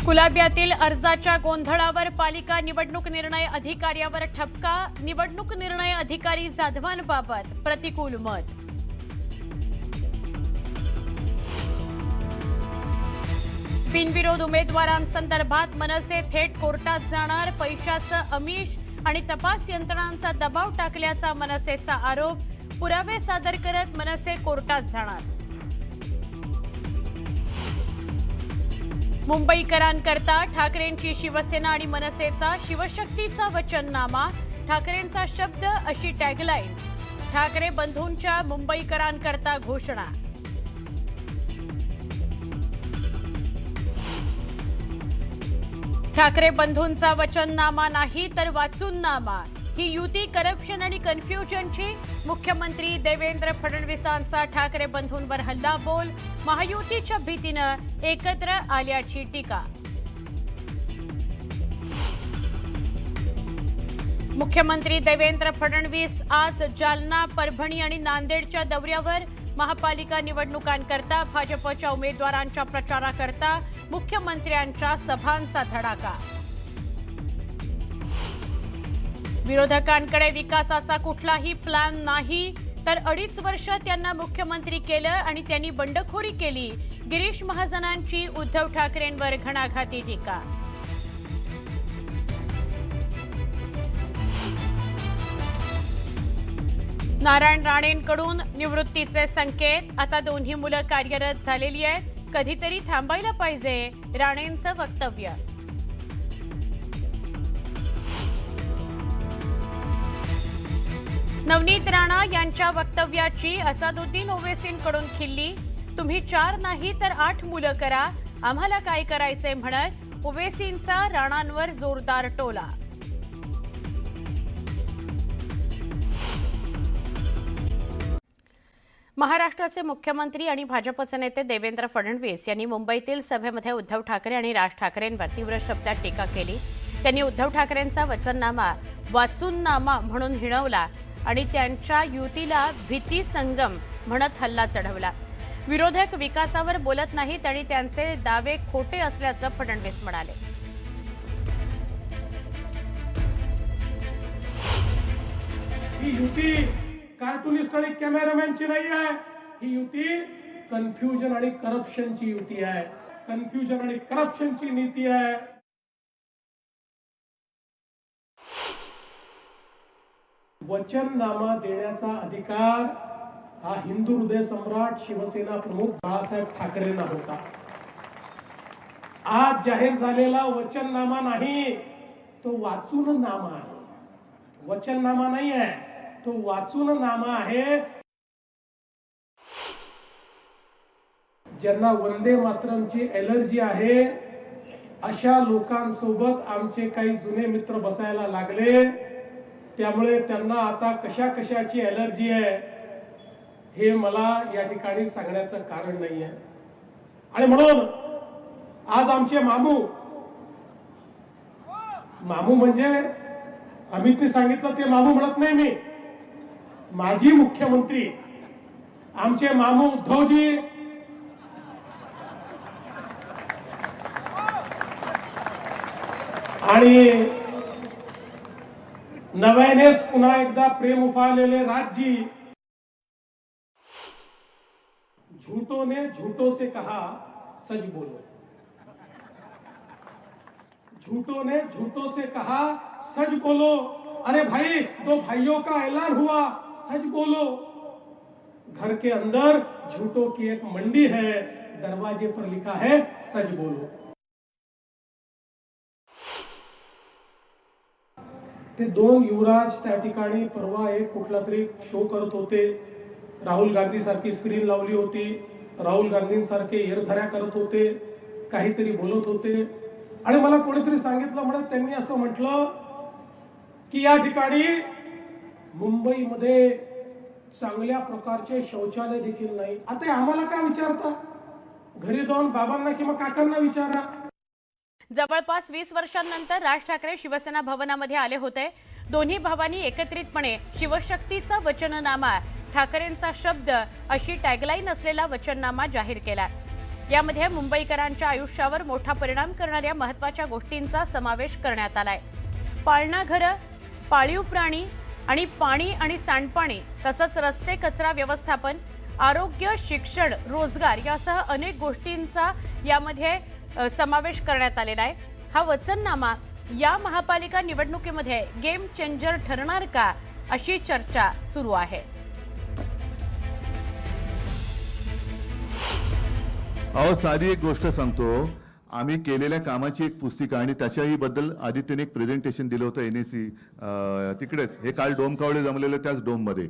कुलाब्यातील अर्जाच्या गोंधळावर पालिका निवडणूक निर्णय अधिकाऱ्यावर ठपका. निवडणूक निर्णय अधिकारी जाधवांबाबत प्रतिकूल मत. बिनविरोध उमेदवारांसंदर्भात मनसे थेट कोर्टात जाणार. पैशाचं आमिष आणि तपास यंत्रणांचा दबाव टाकल्याचा मनसेचा आरोप. पुरावे सादर करत मनसे कोर्टात जाणार. मुंबईकरांकरता ठाकरेंची शिवसेना आणि मनसेचा शिवशक्तीचा वचननामा. ठाकरेंचा शब्द अशी टॅगलाईन. ठाकरे बंधूंच्या मुंबईकरांकरता घोषणा. ठाकरे बंधूंचा वचननामा नाही तर वाचूननामा. ही युती करप्शन आणि कन्फ्युजनची. मुख्यमंत्री देवेंद्र फडणवीसांचा ठाकरे बंधूंवर हल्लाबोल. महायुतीच्या भीतीनं एकत्र आल्याची टीका. मुख्यमंत्री देवेंद्र फडणवीस आज जालना, परभणी आणि नांदेडच्या दौऱ्यावर. महापालिका निवडणुकांकरता भाजपच्या उमेदवारांच्या प्रचाराकरता मुख्यमंत्र्यांच्या सभांचा धडाका. विरोधकांकडे विकासाचा कुठलाही प्लॅन नाही तर 2.5 वर्ष त्यांना मुख्यमंत्री केलं आणि त्यांनी बंडखोरी केली. गिरीश महाजनांची उद्धव ठाकरेंवर घणाघाती टीका. नारायण राणेंकडून निवृत्तीचे संकेत. आता दोन्ही मुलं कार्यरत झालेली आहेत. कधीतरी थांबायला पाहिजे, राणेंचं वक्तव्य. नवनीत राणा यांच्या वक्तव्याची असदुद्दीन ओवैसींकडून खिल्ली. तुम्ही 4 नाही तर 8 मुलं करा, आम्हाला काय करायचंय म्हणत ओवैसींचा राणांवर जोरदार टोला. महाराष्ट्राचे मुख्यमंत्री आणि भाजपचे नेते देवेंद्र फडणवीस यांनी मुंबईतील सभेमध्ये उद्धव ठाकरे आणि राज ठाकरेंवर तीव्र शब्दात टीका केली. त्यांनी उद्धव ठाकरेंचा वचननामा वाचूननामा म्हणून हिणवला आणि त्यांच्या युतीला भीती संगम म्हणत हल्ला चढवला. विरोधक विकासावर बोलत नाहीत आणि त्यांचे दावे खोटे असल्याचं फडणवीस म्हणाले. ही युती कार्टुनिस्ट आणि कॅमेरामॅनची नाही आहे. ही युती कन्फ्युजन आणि करप्शनची युती आहे. कन्फ्युजन आणि करप्शनची नीती आहे. वचननामा देण्याचा अधिकार हा हिंदू हृदय सम्राट शिवसेना प्रमुख बाळासाहेब ठाकरेंना होता. आज जाहीर झालेला वचननामा नाही, तो वाचून नामा आहे. वचननामा नाही आहे, तो वाचून नामा आहे. ज्यांना वंदे मातरमची एलर्जी आहे अशा लोकांसोबत आमचे काही जुने मित्र बसायला लागले. त्यामुळे त्यांना आता कशाची एलर्जी आहे हे मला या ठिकाणी सांगण्याचं कारण नाही आहे. आणि म्हणून आज आमचे मामू म्हणजे अमितने सांगितलं ते मामू म्हणत नाही मी, माजी मुख्यमंत्री आमचे मामू उद्धवजी आणि नव्यानेच पुन्हा एकदा प्रेम उफाळलेले राजजी. झूठों ने झूठों से कहा सच बोलो. झूठों ने झूठों से कहा सच बोलो. अरे भाई, 2 भाइयों का ऐलान हुआ, सच बोलो. घर के अंदर झूठों की एक मंडी है, दरवाजे पर लिखा है सच बोलो. ते 2 युवराज त्या ठिकाणी परवा एक कुठला तरी शो करत होते. राहुल गांधी सारखी स्क्रीन लावली होती. राहुल गांधींसारखे एरझऱ्या करत होते, काहीतरी बोलत होते. आणि मला कोणीतरी सांगितलं म्हणत त्यांनी असं म्हटलं की या ठिकाणी मुंबईमध्ये चांगल्या प्रकारचे शौचालय देखील नाही. आता आम्हाला काय विचारता? घरी जाऊन बाबांना किंवा काकांना विचारा. जवळपास 20 वर्षांनंतर राज ठाकरे शिवसेना भवनामध्ये आले होते. दोन्ही भावांनी एकत्रितपणे शिवशक्तीचा वचननामा, ठाकरेंचा शब्द अशी टॅगलाईन असलेला वचननामा जाहीर केला. यामध्ये मुंबईकरांच्या आयुष्यावर मोठा परिणाम करणाऱ्या महत्त्वाच्या गोष्टींचा समावेश करण्यात आलाय. पाळणा घरं, पाळीव प्राणी आणि पाणी आणि सांडपाणी तसंच रस्ते, कचरा व्यवस्थापन, आरोग्य, शिक्षण, रोजगार यासह अनेक गोष्टींचा यामध्ये समावेश करण्यात आलेला आहे. हा वचननामा या महापालिका निवडणुकीमध्ये गेम चेंजर ठरणार का, अशी चर्चा सुरू आहे. अहो, साधी एक गोष्ट सांगतो. आम्ही केलेल्या कामाची एक पुस्तिका आणि त्याच्याही बद्दल आदित्यने एक प्रेझेंटेशन दिलं होतं NAC तिकडेच. हे काल डोम कावळे जमलेलं त्याच डोममध्ये.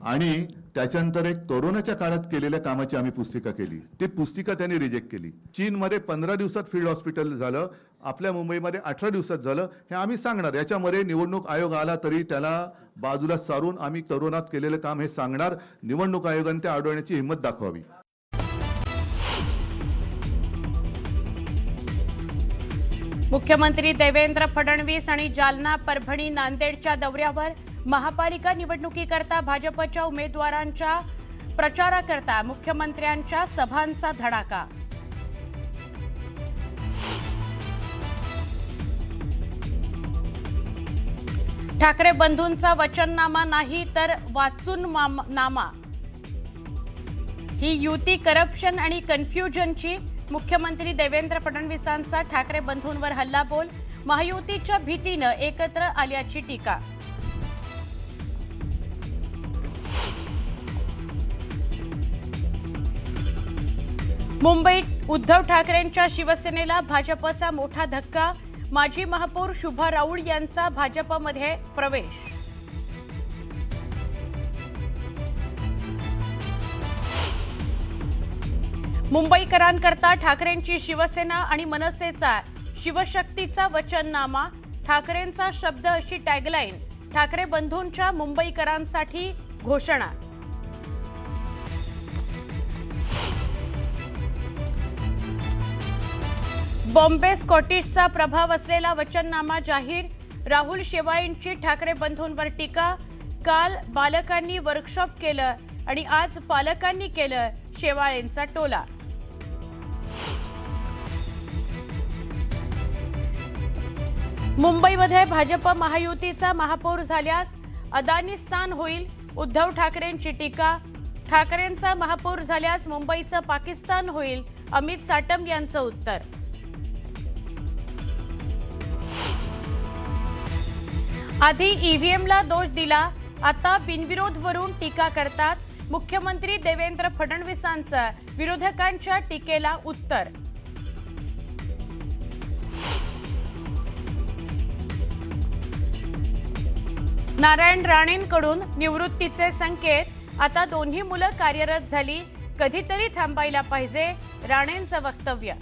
आणि त्याच्यानंतर एक कोरोनाच्या काळात केलेल्या कामाची आम्ही पुस्तिका केली. ती पुस्तिका त्यांनी रिजेक्ट केली. चीनमध्ये 15 दिवसात फील्ड हॉस्पिटल झालं, आपल्या मुंबईमध्ये 18 दिवसात झालं. हे आम्ही सांगणार. याच्यामध्ये निवडणूक आयोग आला तरी त्याला बाजूला सारून आम्ही कोरोनात केलेलं काम हे सांगणार. निवडणूक आयोगाने ते अडवण्याची हिंमत दाखवावी. मुख्यमंत्री देवेंद्र फडणवीस आणि जालना, परभणी, नांदेडच्या दौऱ्यावर. महापालिका निवडणुकीकरता भाजपच्या उमेदवारांच्या प्रचाराकरता मुख्यमंत्र्यांच्या सभांचा धडाका. ठाकरे बंधूंचा वचननामा नाही तर वाचून नामा. ही युती करप्शन आणि कन्फ्युजनची. मुख्यमंत्री देवेंद्र फडणवीसांचा ठाकरे बंधूंवर हल्लाबोल. महायुतीच्या भीतीनं एकत्र आल्याची टीका. मुंबईत उद्धव ठाकरेंच्या शिवसेनेला भाजपचा मोठा धक्का. माजी महापौर शुभा राऊळ यांचा भाजपमध्ये प्रवेश. मुंबईकरांकरता ठाकरेंची शिवसेना आणि मनसेचा शिवशक्तीचा वचननामा. ठाकरेंचा शब्द अशी टॅगलाईन. ठाकरे बंधूंच्या मुंबईकरांसाठी घोषणा. बॉम्बे स्कॉटिशचा प्रभाव असलेला वचननामा जाहीर. राहुल शेवाळेंची ठाकरे बंधूंवर टीका. काल बालकांनी वर्कशॉप केलं आणि आज पालकांनी केलं शेवाळेंचा टोला. मुंबईमध्ये भाजप महायुतीचा महापौर झाल्यास अदानिस्तान होईल. उद्धव ठाकरेंची टीका. ठाकरेंचा महापौर झाल्यास मुंबईचं पाकिस्तान होईल. अमित साटम यांचं उत्तर. आधी ईव्हीएमला दोष दिला, आता बिनविरोधवरून टीका करतात. मुख्यमंत्री देवेंद्र फडणवीसांचं विरोधकांच्या टीकेला उत्तर. नारायण राणेंकडून निवृत्तीचे संकेत. आता दोन्ही मुलं कार्यरत झाली, कधीतरी थांबायला पाहिजे, राणेंचं वक्तव्य.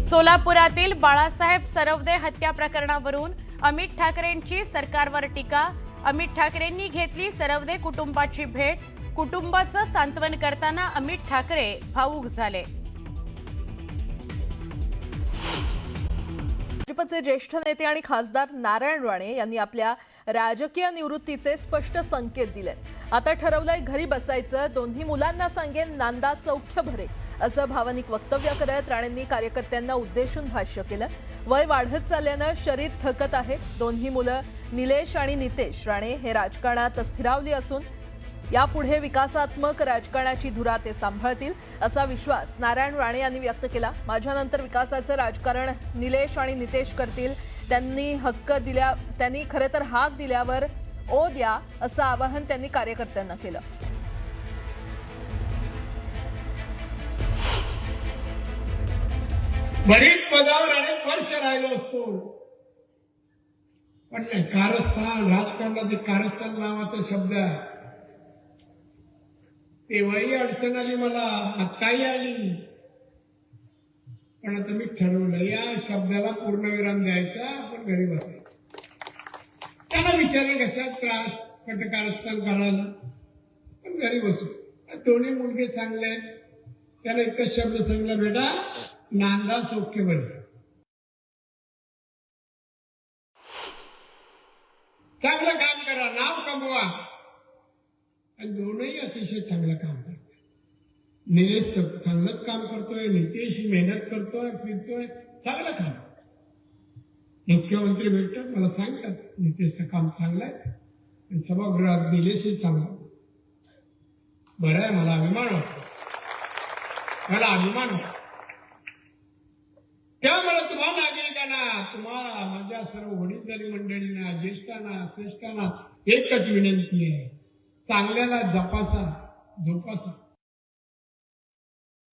सोलापुरातील बाळासाहेब सरवदे हत्या प्रकरणावरून अमित ठाकरेंची सरकारवर टीका. अमित ठाकरेंनी घेतली सरवदे कुटुंबाची भेट. कुटुंबाचं सांत्वन करताना अमित ठाकरे भावूक झाले. भाजपचे ज्येष्ठ नेते आणि खासदार नारायण राणे यांनी आपल्या राजकीय निवृत्तीचे स्पष्ट संकेत दिलेत. आता ठरवलंय घरी बसायचं, दोन्ही मुलांना सांगेन नांदा सौख्य भरे, असं भावनिक वक्तव्य करत राणेंनी कार्यकर्त्यांना उद्देशून भाष्य केलं. वय वाढत चालल्यानं शरीर थकत आहे. दोन्ही मुलं निलेश आणि नितेश राणे हे राजकारणात स्थिरावली असून यापुढे विकासात्मक राजकारणाची धुरा ते सांभाळतील, असा विश्वास नारायण राणे यांनी व्यक्त केला. माझ्यानंतर विकासाचं राजकारण निलेश आणि नितेश करतील. त्यांनी खरे तर हाक दिल्यावर ओ द्या, असं आवाहन त्यांनी कार्यकर्त्यांना केलं. बरीच पदावर अनेक वर्ष राहिलो असतो, पण नाही कारस्थान. राजकारणात कारस्थान नावाचा शब्द आहे. तेव्हाही अडचण आली मला, आत्ताही आली, पण आता मी ठरवलं या शब्दाला पूर्णविराम द्यायचा, आपण घरी बसायचं. त्यांना विचारलं कशात त्रास, कारस्थान करायला, पण घरी बसू. दोन्ही मुलगे चांगले आहेत. त्याला एकच शब्द सांगला, बेटा नांदा सौख्य भरे. चांगलं काम करा. करा, नाव कमवा. आणि दोनही अतिशय चांगलं काम करतात. निलेश तर चांगलंच काम करतोय, नितेश मेहनत करतोय, फिरतोय, चांगलं काम. मुख्यमंत्री भेटतात मला सांगतात नितेशचं काम चांगलं आहे आणि सभागृहात निलेशही चांगलं. बरं आहे, मला अभिमान वाटतो, मला अभिमान वाटतो. त्यामुळे तुम्हा नागरिकांना, तुम्हाला माझ्या सर्व वडीलधारी मंडळींना, ज्येष्ठांना, श्रेष्ठांना एकच विनंती आहे, चांगल्याला जोपासा.